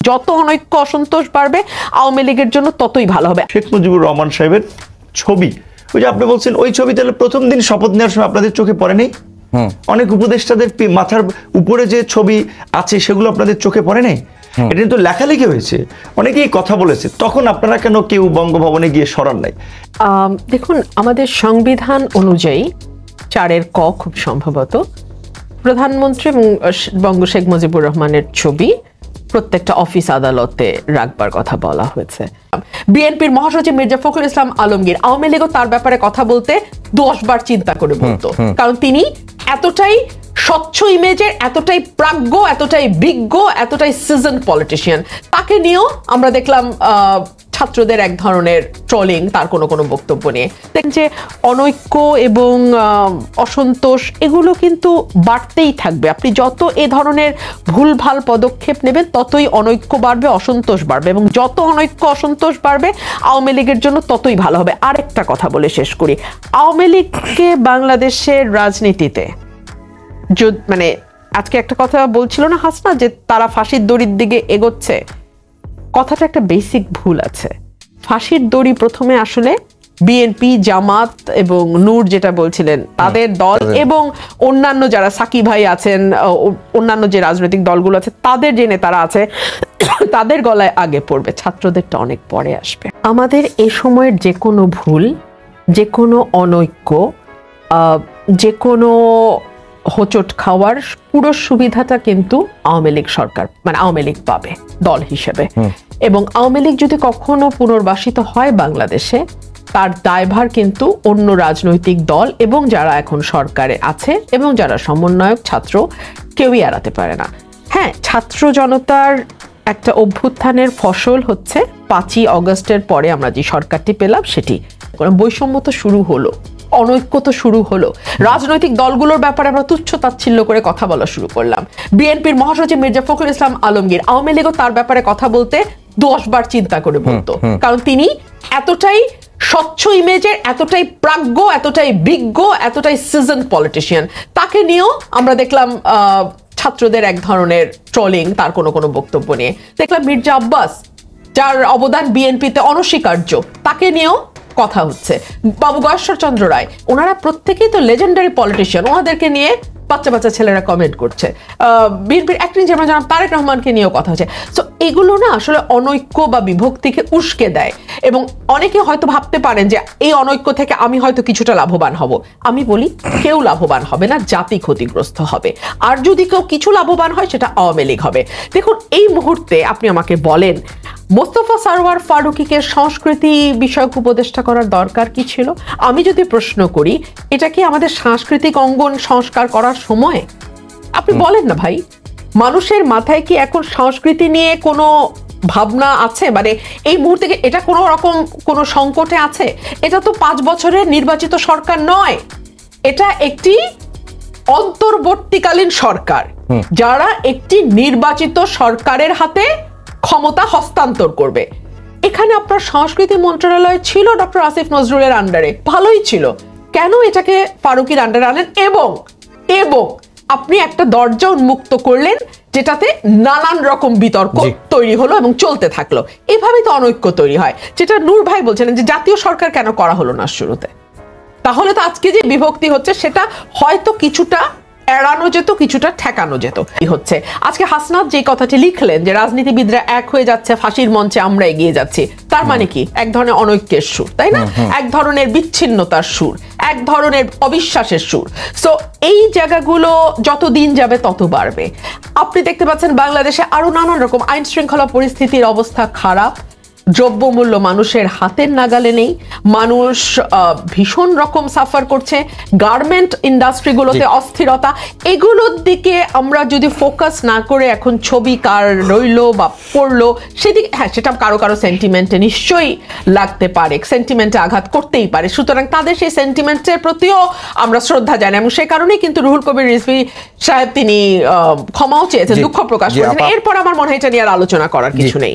যত অনৈক্য অসন্তোষ বাড়বে আওয়ামী লীগের জন্য ততই ভালো হবে। শেখ মুজিবুর রহমান সাহেবের ছবি, ওই যে আপনি বলছেন ওই ছবি তাহলে প্রথম দিন শপথ নেওয়ার সময় আপনাদের চোখে পড়ে নেই? অনেক উপদেষ্টাদের মাথার উপরে যে ছবি আছে সেগুলো আপনাদের চোখে পড়ে নেই? এটা কিন্তু লেখালেখি হয়েছে, অনেকেই কথা বলেছে, তখন আপনারা কেন কেউ বঙ্গভবনে গিয়ে সরান নাই? দেখুন, আমাদের সংবিধান অনুযায়ী 4 ক খুব সম্ভবত প্রধানমন্ত্রী এবং বঙ্গ শেখ মুজিবুর রহমানের ছবি প্রত্যেকটা অফিস আদালতে রাখবার কথা বলা হয়েছে। বিএনপির মহাসচিব মির্জা ফখরুল ইসলাম আলমগীর আওয়ামী লীগও তার ব্যাপারে কথা বলতে 10 বার চিন্তা করে বলতো, কারণ তিনি এতটাই স্বচ্ছ ইমেজের, এতটাই প্রাজ্ঞ, এতটাই বিজ্ঞ, এতটাই সিজন পলিটিশিয়ান। তাকে নিয়েও আমরা দেখলাম ছাত্রদের এক ধরনের ট্রলিং, তার কোনো বক্তব্য নিয়ে। দেখেন যে অনৈক্য এবং অসন্তোষ এগুলো কিন্তু বাড়তেই থাকবে। আপনি যত এ ধরনের ভুলভাল পদক্ষেপ নেবেন ততই অনৈক্য বাড়বে, অসন্তোষ বাড়বে, এবং যত অনৈক্য অসন্তোষ বাড়বে আওয়ামী লীগের জন্য ততই ভালো হবে। আরেকটা কথা বলে শেষ করি, আওয়ামী লীগকে বাংলাদেশের রাজনীতিতে মানে আজকে একটা কথা বলছিল না হাসনা, যে তারা ফাঁসির দড়ির দিকে এগোচ্ছে, কথাটা একটা বেসিক ভুল আছে। ফাঁসির দড়ি প্রথমে আসলে বিএনপি, জামাত এবং নূর যেটা বলছিলেন তাদের দল এবং অন্যান্য যারা সাকি ভাই আছেন, অন্যান্য যে রাজনৈতিক দলগুলো আছে তাদের যে নেতারা আছে তাদের গলায় আগে পড়বে, ছাত্রদেরটা অনেক পরে আসবে। আমাদের এ সময়ের যে কোনো ভুল, যে কোনো অনৈক্য, যে কোনো হোঁচট খাওয়ার পুরো সুবিধাটা কিন্তু আওয়ামী লীগ সরকার মানে আওয়ামী লীগ পাবে দল হিসেবে, এবং আওয়ামী লীগ যদি কখনো পুনর্বাসিত হয় বাংলাদেশে, তার দায়ভার কিন্তু অন্য রাজনৈতিক দল এবং যারা এখন সরকারে আছে এবং যারা সমন্বয়ক ছাত্র কেউই এড়াতে পারে না। হ্যাঁ, ছাত্র জনতার একটা অভ্যুত্থানের ফসল হচ্ছে 5ই অগস্টের পরে আমরা যে সরকারটি পেলাম সেটি। বৈষম্য তো শুরু হলো, অনৈক্য তো শুরু হলো, রাজনৈতিক দলগুলোর ব্যাপারে আমরা তুচ্ছ তাচ্ছিল্য করে কথা বলা শুরু করলাম। বিএনপির মহাসচিব মির্জা ফখরুল ইসলাম আলমগীর আওয়ামী লীগও তার ব্যাপারে কথা বলতে 10 বার চিন্তা করে বলতো, কারণ তিনি এতটাই স্বচ্ছ ইমেজের, এতটাই প্রাজ্ঞ, এতটাই বিজ্ঞ, এতটাই সিজন পলিটিশিয়ান। তাকে নিয়েও আমরা দেখলাম ছাত্রদের এক ধরনের ট্রলিং, তার কোনো বক্তব্য নিয়ে। দেখলাম মির্জা আব্বাস, যার অবদান বিএনপিতে অনস্বীকার্য, তাকে নিয়েও কথা হচ্ছে। বাবু গয়েশ্বর চন্দ্র রায়, ওনারা প্রত্যেকেই তো লেজেন্ডারি পলিটিশিয়ান, ওনাদেরকে নিয়ে বাচ্চা বাচ্চা ছেলেরা কমেন্ট করছে। বিএনপির অ্যাক্টিং চেয়ারম্যান জনাব তারেক রহমানকে নিয়েও কথা হচ্ছে। সো এগুলো না আসলে অনৈক্য বা বিভক্তিকে উস্কে দেয়, এবং অনেকে হয়তো ভাবতে পারেন যে এই অনৈক্য থেকে আমি হয়তো কিছুটা লাভবান হব। আমি বলি কেউ লাভবান হবে না, জাতি ক্ষতিগ্রস্ত হবে। আর যদি কেউ কিছু লাভবান হয় সেটা আওয়ামী লীগ হবে। দেখুন, এই মুহূর্তে আপনি আমাকে বলেন মোস্তফা সরওয়ার ফারুকীকে সংস্কৃতি বিষয়ক উপদেষ্টা করার দরকার কি ছিল? আমি যদি প্রশ্ন করি, এটা কি আমাদের সাংস্কৃতিক অঙ্গন সংস্কার করার সময়? আপনি বলেন না ভাই, মানুষের মাথায় কি এখন সংস্কৃতি নিয়ে কোনো ভাবনা আছে? মানে এই মুহূর্তে এটা কোনো রকম কোনো সংকটে আছে? এটা তো 5 বছরের নির্বাচিত সরকার নয়, এটা একটি অন্তর্বর্তীকালীন সরকার, যারা একটি নির্বাচিত সরকারের হাতে ক্ষমতা হস্তান্তর করবে। এখানে আপনার সংস্কৃতি মন্ত্রণালয় ছিল ডক্টর আসিফ নজরুলের আন্ডারে, ভালোই ছিল, কেন এটাকে ফারুকীর আন্ডারে আনলেন? এবং আপনি একটা দরজা উন্মুক্ত করলেন যেটাতে নানান রকম বিতর্ক তৈরি হলো এবং চলতে থাকলো। এভাবেই তো অনৈক্য তৈরি হয়, যেটা নূর ভাই বলছিলেন যে জাতীয় সরকার কেন করা হলো না শুরুতে। তাহলে তো আজকে যে বিভক্তি হচ্ছে সেটা হয়তো কিছুটা এড়ানো যেত, কিছুটা ঠেকানো যেত। হচ্ছে আজকে হাসনাত যে কথাটি লিখলেন যে রাজনীতিবিদরা এক হয়ে যাচ্ছে, ফাঁসির মঞ্চে আমরা এগিয়ে যাচ্ছি, তার মানে কি? এক ধরনের অনৈক্যের সুর, তাই না? এক ধরনের বিচ্ছিন্নতার সুর, এক ধরনের অবিশ্বাসের সুর। সো এই জায়গাগুলো যত দিন যাবে তত বাড়বে। আপনি দেখতে পাচ্ছেন বাংলাদেশে আরো নানান রকম আইন শৃঙ্খলা পরিস্থিতির অবস্থা খারাপ, দ্রব্যমূল্য মানুষের হাতের নাগালে নেই, মানুষ ভীষণ রকম সাফার করছে, গার্মেন্ট ইন্ডাস্ট্রিগুলোতে অস্থিরতা। এগুলোর দিকে আমরা যদি ফোকাস না করে এখন ছবি কার রইলো বা পড়লো সেদিকে, হ্যাঁ সেটা কারো কারো সেন্টিমেন্টে নিশ্চয়ই লাগতে পারে, সেন্টিমেন্টে আঘাত করতেই পারে, সুতরাং তাদের সেই সেন্টিমেন্টের প্রতিও আমরা শ্রদ্ধা জানাই, এবং সে কারণেই কিন্তু রুহুল কবির রিজভী সাহেব তিনি ক্ষমাও চেয়েছেন, দুঃখ প্রকাশ করেছেন। এরপর আমার মনে হয় এটা নিয়ে আর আলোচনা করার কিছু নেই।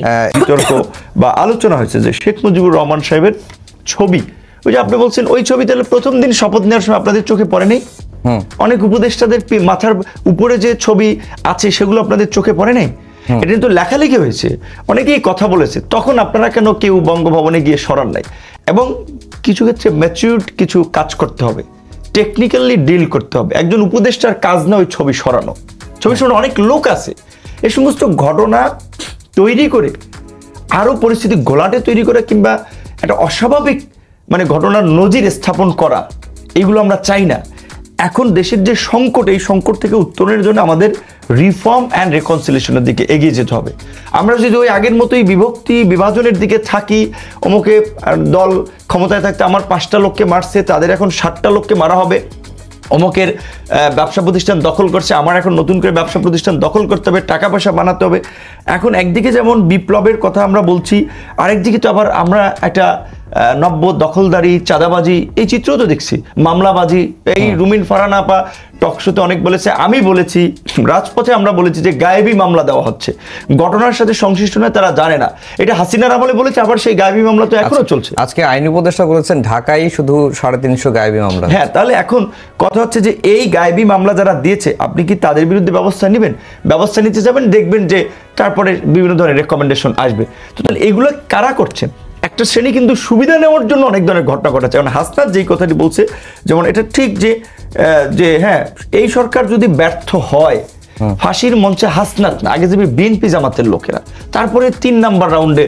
বা আলোচনা হয়েছে যে শেখ মুজিবুর রহমান সাহেবের ছবি, ওই যে আপনি বলছেন ওই ছবি তাহলে প্রথম দিন শপথ নেওয়ার সময় আপনাদের চোখে পড়ে নেই? অনেক উপদেষ্টাদের মাথার উপরে যে ছবি আছে সেগুলো আপনাদের চোখে পড়ে নেই? এটা কিন্তু লেখালেখি হয়েছে, অনেকেই কথা বলেছে, তখন আপনারা কেন কেউ বঙ্গভবনে গিয়ে সরান নাই? এবং কিছু ক্ষেত্রে ম্যাচিউরড কিছু কাজ করতে হবে, টেকনিক্যালি ডিল করতে হবে। একজন উপদেষ্টার কাজ না ওই ছবি সরানো। ছবি সরানো অনেক লোক আছে, এই সমস্ত ঘটনা তৈরি করে আরো পরিস্থিতি ঘোলাটে তৈরি করে কিংবা একটা অস্বাভাবিক মানে ঘটনার নজির স্থাপন করা, এইগুলো আমরা চাই না। এখন দেশের যে সংকট, এই সংকট থেকে উত্তরণের জন্য আমাদের রিফর্ম অ্যান্ড রেকনসিলিয়েশনের দিকে এগিয়ে যেতে হবে। আমরা যদি ওই আগের মতোই বিভক্তি বিভাজনের দিকে থাকি, অমুকে দল ক্ষমতায় থাকতে আমার 5টা লোককে মারছে, তাদের এখন 60টা লোককে মারা হবে, অমুকের ব্যবসা প্রতিষ্ঠান দখল করছে, আমার এখন নতুন করে ব্যবসা প্রতিষ্ঠান দখল করতে হবে, টাকা পয়সা বানাতে হবে। এখন একদিকে যেমন বিপ্লবের কথা আমরা বলছি, আরেকদিকে তো আবার আমরা একটা নব্য দখলদারি, চাঁদাবাজি, এই চিত্রও তো দেখছি, মামলাবাজি। এই রুমিন ফারহানা আপা টকশোতে অনেক বলেছে, আমি বলেছি, রাজপথে আমরা বলেছি যে গায়েবী মামলা দেওয়া হচ্ছে, ঘটনার সাথে সংশ্লিষ্ট নয়, তারা জানে না। এটা হাসিনার আমলে বলেছে, আবার সেই গায়েবী মামলা তো এখনো চলছে। আজকে আইন উপদেষ্টা বলেছেন ঢাকায় শুধু 350 গায়েবী মামলা। হ্যাঁ, তাহলে এখন কথা হচ্ছে যে এই গায়েবী মামলা যারা দিয়েছে, আপনি কি তাদের বিরুদ্ধে ব্যবস্থা নেবেন? ব্যবস্থা নিতে যাবেন, দেখবেন যে তারপরে বিভিন্ন ধরনের রেকমেন্ডেশন আসবে। তো তাহলে এগুলো কারা করছেন? একটা শ্রেণী কিন্তু সুবিধা নেওয়ার জন্য অনেক ধরনের ঘটনা ঘটাচ্ছে। কারণ হাসনাত যেই কথাটি বলছে, যেমন এটা ঠিক যে হ্যাঁ, এই সরকার যদি ব্যর্থ হয়, ফাঁসির মঞ্চে হাসনাত না, আগে যাবে বিএনপি জামাতের লোকেরা, তারপরে 3 নাম্বার রাউন্ডে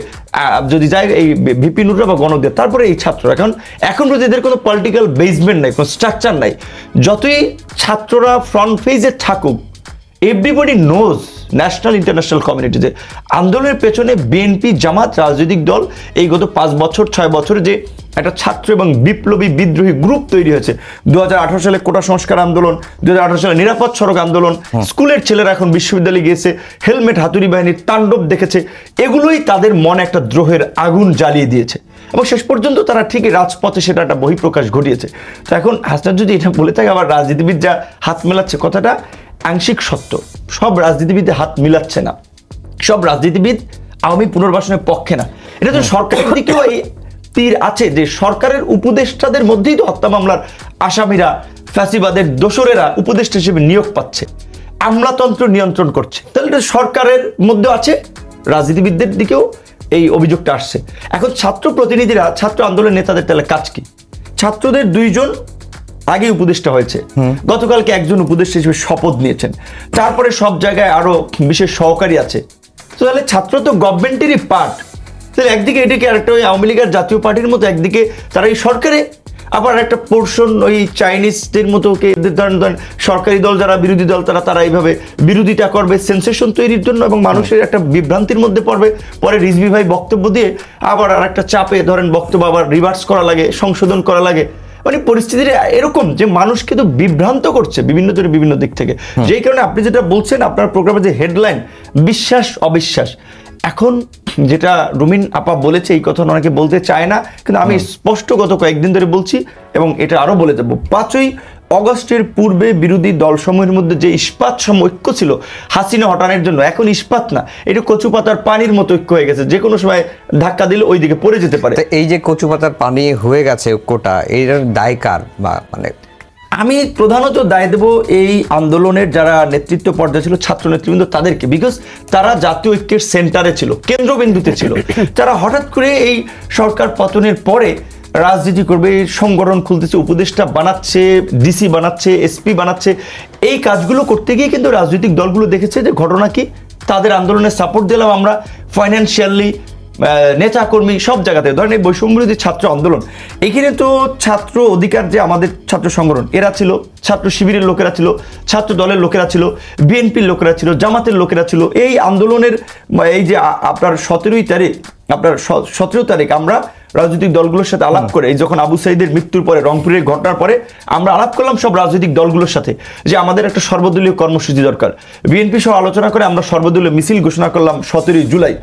যদি যায় এই ভিপি নুররা বা গণদের, তারপরে এই ছাত্ররা। কারণ এখন যদি এদের কোনো পলিটিক্যাল বেসমেন্ট নাই, কোনো স্ট্রাকচার নাই, যতই ছাত্ররা ফ্রন্ট ফেজে থাকুক, everybody knows, national international community, যে আন্দোলনের পেছনে বিএনপি জামাত রাজনৈতিক দল এই গত 5 বছর 6 বছরে যে একটা ছাত্র এবং বিপ্লবী বিদ্রোহী গ্রুপ তৈরি হয়েছে। 2018 সালে কোটা সংস্কার আন্দোলন, 2018 সালে নিরাপদ সড়ক আন্দোলন, স্কুলের ছেলেরা এখন বিশ্ববিদ্যালয়ে গিয়েছে, হেলমেট হাতুড়ি বাহিনীর তাণ্ডব দেখেছে, এগুলোই তাদের মনে একটা দ্রোহের আগুন জ্বালিয়ে দিয়েছে এবং শেষ পর্যন্ত তারা ঠিকই রাজপথে সেটা একটা বহিঃপ্রকাশ ঘটিয়েছে। তো এখন হাসনাত যদি এটা বলে থাকে, আবার রাজনীতিবিদ যা হাত মেলাচ্ছে, কথাটা আংশিক সত্য। সব রাজনীতিবিদ হাত মিলাচ্ছে না, সব রাজনীতিবিদ আওয়ামী পুনর্বাসনের পক্ষে না। এটা তো সরকারের দিকেও এই তীর আছে যে সরকারের উপদেষ্টাদের মধ্যেই তো হত্যা মামলার আসামিরা, ফ্যাসিবাদের দোসরেরা উপদেষ্টা হিসেবে নিয়োগ পাচ্ছে, আমলাতন্ত্র নিয়ন্ত্রণ করছে। তাহলে এটা সরকারের মধ্যে আছে, রাজনীতিবিদদের দিকেও এই অভিযোগটা আসছে। এখন ছাত্র প্রতিনিধিরা, ছাত্র আন্দোলনের নেতাদের তাহলে কাজ কি? ছাত্রদের 2 জন আগে উপদেষ্টা হয়েছে, গতকালকে একজন উপদেষ্টা হিসেবে শপথ নিয়েছেন, তারপরে সব জায়গায় আরো বিশেষ সহকারী আছে। তো তাহলে ছাত্র তো গভর্নমেন্টেরই পার্ট। তাহলে একদিকে এটাকে আরেকটা ওই আওয়ামী লীগের জাতীয় পার্টির মতো, একদিকে তারা এই সরকারে, আবার একটা পোর্শন ওই চাইনিজদের মতো ধরেন সরকারি দল যারা বিরোধী দল, তারা এইভাবে বিরোধিতা করবে সেন্সেশন তৈরির জন্য এবং মানুষের একটা বিভ্রান্তির মধ্যে পড়বে। পরে রিজভী ভাই বক্তব্য দিয়ে আবার আর একটা চাপে ধরেন বক্তব্য আবার রিভার্স করা লাগে, সংশোধন করা লাগে। মানে পরিস্থিতিটা এরকম যে মানুষকে তো বিভ্রান্ত করছে বিভিন্ন দিক থেকে। যেই কারণে আপনি যেটা বলছেন আপনার প্রোগ্রামে যে হেডলাইন, বিশ্বাস অবিশ্বাস, এখন যেটা রুমিন আপা বলেছে, এই কথা অনেকে বলতে চায় না, কিন্তু আমি স্পষ্ট গত কয়েকদিন ধরে বলছি এবং এটা আরো বলে দেবো। 5ই অগস্টের পূর্বে বিরোধী দলসমূহের মধ্যে যে ইস্পাত সম ঐক্য ছিল হাসিনা হটানোর জন্য, এখন ইস্পাত না, এটা কচু পাতার পানির মতো ঐক্য হয়ে গেছে, যে কোনো সময় ধাক্কা দিলে ওই দিকে পড়ে যেতে পারে। এই যে কচু পাতার পানি হয়ে গেছে ঐক্যটা, এর দায় কার? বা মানে আমি প্রধানত দায় দেব এই আন্দোলনের যারা নেতৃত্ব পর্যায়ে ছিল, ছাত্র নেতৃবৃন্দ, তাদেরকে। বিকজ তারা জাতীয় ঐক্যের সেন্টারে ছিল, কেন্দ্রবিন্দুতে ছিল। তারা হঠাৎ করে এই সরকার পতনের পরে রাজনীতি করবে, সংগঠন খুলতেছে, উপদেষ্টা বানাচ্ছে, ডিসি বানাচ্ছে, এসপি বানাচ্ছে। এই কাজগুলো করতে গিয়ে কিন্তু রাজনৈতিক দলগুলো দেখেছে যে ঘটনা কি, তাদের আন্দোলনে সাপোর্ট দিলাম আমরা ফাইন্যান্সিয়ালি, নেতা কর্মী সব জায়গাতে। ধরেন এই বৈষম্যবিরোধী ছাত্র আন্দোলন, এখানে তো ছাত্র অধিকার যে আমাদের ছাত্র সংগঠন, এরা ছিল, ছাত্র শিবিরের লোকেরা ছিল, ছাত্র দলের লোকেরা ছিল, বিএনপির লোকেরা ছিল, জামাতের লোকেরা ছিল। এই আন্দোলনের এই যে আপনার 17 তারিখ আমরা রাজনৈতিক দলগুলোর সাথে আলাপ করে, এই যখন আবু সাইদের মৃত্যুর পরে, রংপুরের ঘটনার পরে আমরা আলাপ করলাম সব রাজনৈতিক দলগুলোর সাথে যে আমাদের একটা সর্বদলীয় কর্মসূচি দরকার। বিএনপি সহ আলোচনা করে আমরা সর্বদলীয় মিছিল ঘোষণা করলাম 17 জুলাই।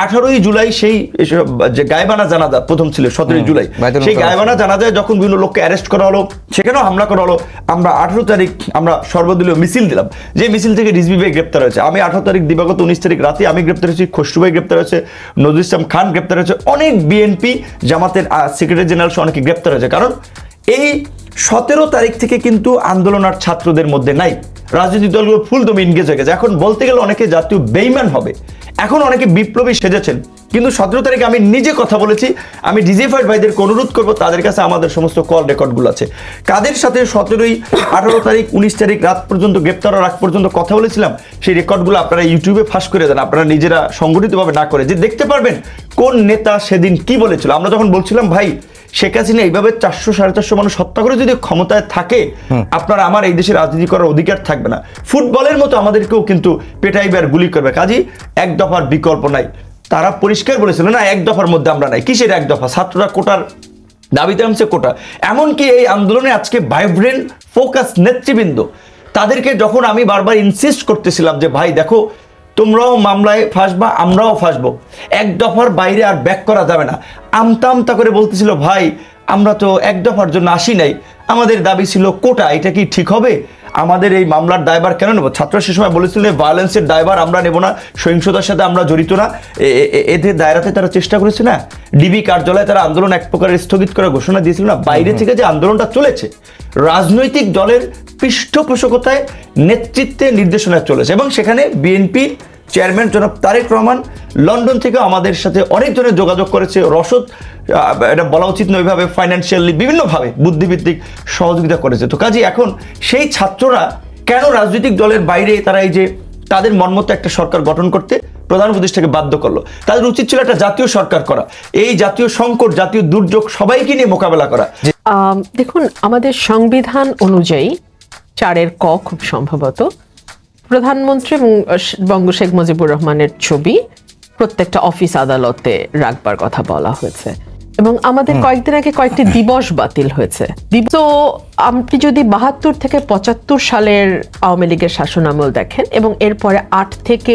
18 জুলাই সেই যে গায়েবানা জানাজা প্রথম ছিল 17 জুলাই, সেই গায়েবানা জানাজায় যখন বিভিন্ন লোককে অ্যারেস্ট করা হলো, সেখানেও হামলা করা হলো। আমরা 18 তারিখ আমরা সর্বদলীয় মিছিল দিলাম, যে মিছিল থেকে রিজভী ভাই গ্রেপ্তার হয়েছে। আমি 18 তারিখ দিবাগত 19 তারিখ রাতে আমি গ্রেপ্তার হয়েছি, খসরু ভাই গ্রেপ্তার হয়েছে, নজরুল ইসলাম খান গ্রেপ্তার হয়েছে, অনেক বিএনপি জামাতের সেক্রেটারি জেনারেল সহ অনেকে গ্রেপ্তার হয়েছে। কারণ এই 17 তারিখ থেকে কিন্তু আন্দোলন আর ছাত্রদের মধ্যে নাই। রাজনৈতিক দলগুলো ফুলদমে এনগেজ হয়ে গেছে। এখন বলতে গেলে অনেকে জাতীয় বেইমান হবে, এখন অনেকে বিপ্লবী সেজেছেন, কিন্তু 17 তারিখে আমি নিজে কথা বলেছি। আমি ডিজিফাইড ভাইদেরকে অনুরোধ করবো, তাদের কাছে আমাদের সমস্ত কল রেকর্ডগুলো আছে, কাদের সাথে 17, 18 তারিখ, 19 তারিখ রাত পর্যন্ত গ্রেপ্তার হওয়ার আগ পর্যন্ত কথা বলেছিলাম, সেই রেকর্ডগুলো আপনারা ইউটিউবে ফাঁস করে দেন, আপনারা নিজেরা সংগঠিতভাবে না করে, যে দেখতে পারবেন কোন নেতা সেদিন কি বলেছিল। আমরা যখন বলছিলাম ভাই শেখ হাসিনা এইভাবে 400, 450 মানুষ হত্যা করে যদি ক্ষমতায় থাকে, আপনার আমার এই দেশে রাজনীতি করার অধিকার থাকবে না। ফুটবলের মতো আমাদেরকেও কিন্তু পেটাইবে আর গুলি করবে, কাজী এক দফার বিকল্প নাই। তারা পরিষ্কার বলেছিল না এক দফার মধ্যে আমরা নাই। কিসের এক দফা? ছাত্ররা কোটার দাবিতে নামছে, কোটা। এমনকি এই আন্দোলনে আজকে ভাইব্রেন্ট ফোকাস নেতৃবৃন্দ, তাদেরকে যখন আমি বারবার ইনসিস্ট করতেছিলাম যে ভাই দেখো তোমরাও মামলায় ফাঁসবা, আমরাও ফাঁসবো, এক দফার বাইরে আর ব্যাক করা যাবে না, আমতা আমতা করে বলতেছিল ভাই আমরা তো এক দফার জন্য আসি নাই, আমাদের দাবি ছিল কোটা, এটা কি ঠিক হবে? আমাদের এই মামলার দায়ভার কেন নেব? ছাত্ররা সে সময় বলেছিল ভায়োলেন্সের দায়ভার আমরা নেব না, সহিংসতার সাথে আমরা জড়িত না। এদের দায়রাতে তারা চেষ্টা করেছে না, ডিবি কার্যালয়ে তারা আন্দোলন এক প্রকারের স্থগিত করার ঘোষণা দিয়েছিল না। বাইরে থেকে যে আন্দোলনটা চলেছে রাজনৈতিক দলের পৃষ্ঠপোষকতায়, নেতৃত্বে, নির্দেশনায় চলেছে, এবং সেখানে বিএনপি চেয়ারম্যান জনাব তারেক রহমান লন্ডন থেকে আমাদের সাথে অনেক জনের যোগাযোগ করেছে, রসদ, এটা বলা উচিত নয়, ওইভাবে ফাইন্যান্সিয়ালি বিভিন্নভাবে বুদ্ধিভিত্তিক সহযোগিতা করেছে। তো কাজে এখন সেই ছাত্ররা কেন রাজনৈতিক দলের বাইরে তারা এই যে তাদের মনমতো একটা সরকার গঠন করতে প্রধান উপদেষ্টাকে বাধ্য করলো? তাদের উচিত ছিল একটা জাতীয় সরকার করা, এই জাতীয় সংকট, জাতীয় দুর্যোগ সবাইকে নিয়ে মোকাবেলা করা। দেখুন, আমাদের সংবিধান অনুযায়ী 4 ক খুব সম্ভবত প্রধানমন্ত্রী এবং বঙ্গ শেখ মুজিবুর রহমানের ছবি প্রত্যেকটা অফিস আদালতে রাখবার কথা বলা হয়েছে, এবং আমাদের কয়েকদিন আগে কয়েকটি দিবস বাতিল হয়েছে। তো আপনি যদি 72 থেকে 75 সালের আওয়ামী লীগের শাসনামল দেখেন এবং এরপরে 8 থেকে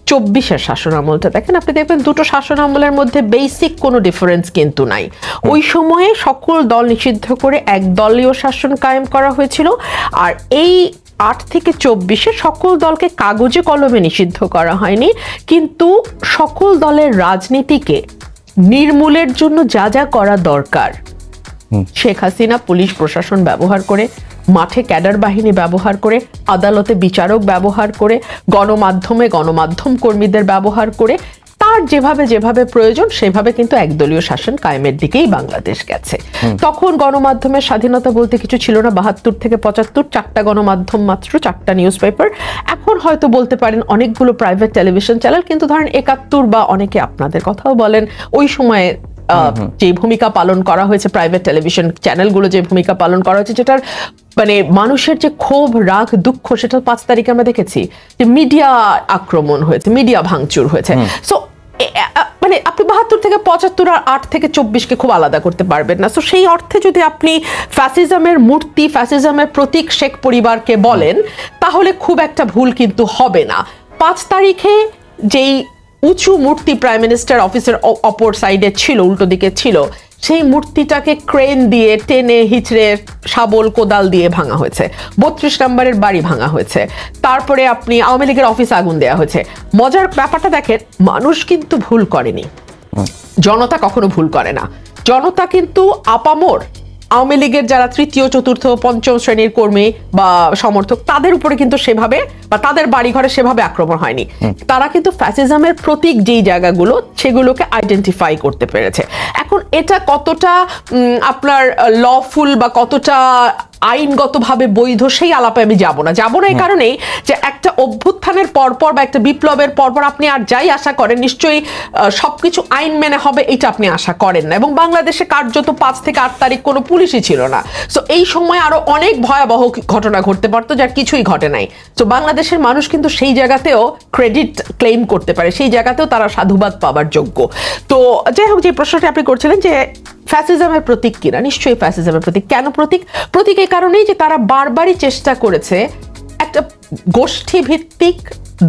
24-এর শাসনামলটা দেখেন, আপনি দেখবেন দুটো শাসনামলের মধ্যে বেসিক কোনো ডিফারেন্স কিন্তু নাই। ওই সময়ে সকল দল নিষিদ্ধ করে একদলীয় শাসন কায়েম করা হয়েছিল, আর এই 8 থেকে 24-এ সকল দলকে কাগজে কলমে নিষিদ্ধ করা হয়নি, কিন্তু সকল দলের রাজনীতিকে নির্মূলের জন্য যা যা করা দরকার শেখ হাসিনা পুলিশ প্রশাসন ব্যবহার করে, মাঠে ক্যাডার বাহিনী ব্যবহার করে, আদালতে বিচারক ব্যবহার করে, গণমাধ্যম কর্মীদের ব্যবহার করে, তার যেভাবে যেভাবে প্রয়োজন সেভাবে কিন্তু একদলীয় শাসন কায়েমের দিকেই বাংলাদেশ গেছে। তখন গণমাধ্যমের স্বাধীনতা বলতে কিছু ছিল না। 72 থেকে 75 4টা গণমাধ্যম মাত্র, 4টা নিউজ পেপার। এখন হয়তো বলতে পারেন অনেকগুলো প্রাইভেট টেলিভিশন চ্যানেল, কিন্তু ধরেন 71 বা অনেকে আপনাদের কথাও বলেন ওই সময়ে যে ভূমিকা পালন করা হয়েছে, প্রাইভেট টেলিভিশন চ্যানেলগুলো যে ভূমিকা পালন করা হয়েছে, যেটার মানে মানুষের যে ক্ষোভ, রাগ, দুঃখ, সেটা 5 তারিখে আমরা দেখেছি যে মিডিয়া আক্রমণ হয়েছে, মিডিয়া ভাঙচুর হয়েছে। সো মানে আপনি 72 থেকে 75 আর 8 থেকে 24-কে খুব আলাদা করতে পারবেন না। সো সেই অর্থে যদি আপনি ফ্যাসিজমের মূর্তি, ফ্যাসিজমের প্রতীক শেখ পরিবারকে বলেন, তাহলে খুব একটা ভুল কিন্তু হবে না। 5 তারিখে যেই উঁচু মূর্তি প্রাইম মিনিস্টার অফিসের অপর সাইডে ছিল, উল্টো দিকে ছিল, সেই মূর্তিটাকে ক্রেন দিয়ে টেনে হিচড়ে শাবল কোদাল দিয়ে ভাঙা হয়েছে। 32 নম্বরের বাড়ি ভাঙা হয়েছে। তারপরে আপনি আওয়ামী লীগের অফিস আগুন দেওয়া হয়েছে। মজার ব্যাপারটা দেখেন, মানুষ কিন্তু ভুল করেনি, জনতা কখনো ভুল করে না। জনতা কিন্তু আপামর আওয়ামী লীগের যারা 3য়, 4র্থ, 5ম শ্রেণীর কর্মী বা সমর্থক, তাদের উপরে কিন্তু সেভাবে বা তাদের বাড়িঘরে সেভাবে আক্রমণ হয়নি। তারা কিন্তু ফ্যাসিজমের প্রতীক যেই জায়গাগুলো, সেগুলোকে আইডেন্টিফাই করতে পেরেছে। এখন এটা কতটা আপনার লফুল বা কতটা আইনগতভাবে বৈধ সেই আলাপে আমি যাব না এই কারণেই যে একটা অভ্যুত্থানের পরপর বা একটা বিপ্লবের পরপর আপনি আর যাই আশা করেন নিশ্চয়ই সবকিছু আইন মেনে হবে, এটা আপনি আশা করেন না। এবং বাংলাদেশে কার্যত 5 থেকে 8 তারিখ কোনো পুলিশই ছিল না। সো এই সময় আরো অনেক ভয়াবহ ঘটনা ঘটতে পারতো, যার কিছুই ঘটে নাই। তো বাংলাদেশের মানুষ কিন্তু সেই জায়গাতেও ক্রেডিট ক্লেম করতে পারে, সেই জায়গাতেও তারা সাধুবাদ পাওয়ার যোগ্য। তো যাই হোক, যে প্রশ্নটি আপনি করছিলেন যে ফ্যাসিজমের প্রতীক কিনা, নিশ্চয়ই ফ্যাসিজমের প্রতীক। কেন প্রতীক? প্রতীক এই কারণেই যে তারা বারবারই চেষ্টা করেছে একটা গোষ্ঠী ভিত্তিক,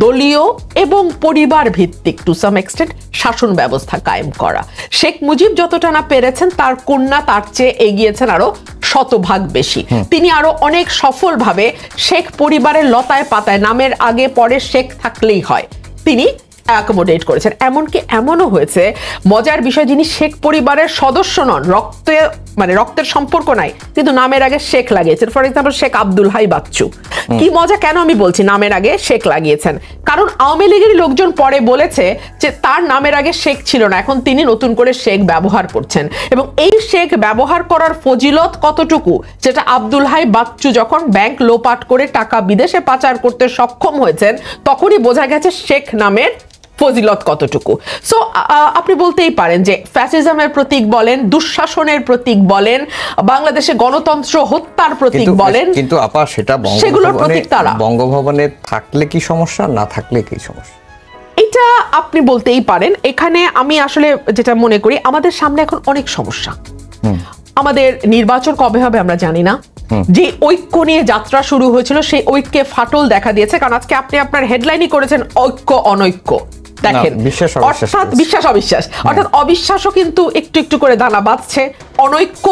দলীয় এবং পরিবার ভিত্তিক টু সাম এক্সটেন্ট শাসন ব্যবস্থা কায়েম করা। শেখ মুজিব যতটা না পেরেছেন, তার কন্যা তার চেয়ে এগিয়েছেন আরো শতভাগ বেশি। তিনি আরো অনেক সফলভাবে শেখ পরিবারের লতায় পাতায়, নামের আগে পরে শেখ থাকলেই হয়, তিনি অ্যাকোমোডেট করেছেন। এমনকি এমনও হয়েছে, মজার বিষয়, যিনি শেখ পরিবারের সদস্য নন, রক্তের সম্পর্ক নাই, কিন্তু নামের আগে শেখ লাগিয়েছেন। For example Sheikh Abdul Hai Bachchu. কি মজা, কেন আমি বলছি নামের আগে শেখ লাগিয়েছেন? কারণ আওয়ামী লীগের লোকজন পরে বলেছে যে তার নামের আগে শেখ ছিল না, এখন তিনি নতুন করে শেখ ব্যবহার করছেন। এবং এই শেখ ব্যবহার করার ফজিলত কতটুকু, যেটা আব্দুল হাই বাচ্চু যখন ব্যাংক লোপাট করে টাকা বিদেশে পাচার করতে সক্ষম হয়েছেন, তখনই বোঝা গেছে শেখ নামের ফজিলত কতটুকু। সো আপনি বলতেই পারেন যে ফ্যাসিজমের প্রতীক বলেন, দুঃশাসনের প্রতীক বলেন, বাংলাদেশে গণতন্ত্র হত্যার প্রতীক বলেন, কিন্তু আপা সেটা সেগুলোর প্রতীক তারা। বঙ্গভবনে থাকলে কি সমস্যা, না থাকলে কি সমস্যা? এটা আপনি বলতেই পারেন। এখানে আমি আসলে যেটা মনে করি, আমাদের সামনে এখন অনেক সমস্যা। আমাদের নির্বাচন কবে হবে আমরা জানি না। যে ঐক্য নিয়ে যাত্রা শুরু হয়েছিল, সেই ঐক্যে ফাটল দেখা দিয়েছে। কারণ আজকে আপনি আপনার হেডলাইনই করেছেন ঐক্য অনৈক্য। দেখেন, অর্থাৎ বিশ্বাস অবিশ্বাস, অর্থাৎ অবিশ্বাসও কিন্তু একটু একটু করে দানা বাঁধছে, অনৈক্য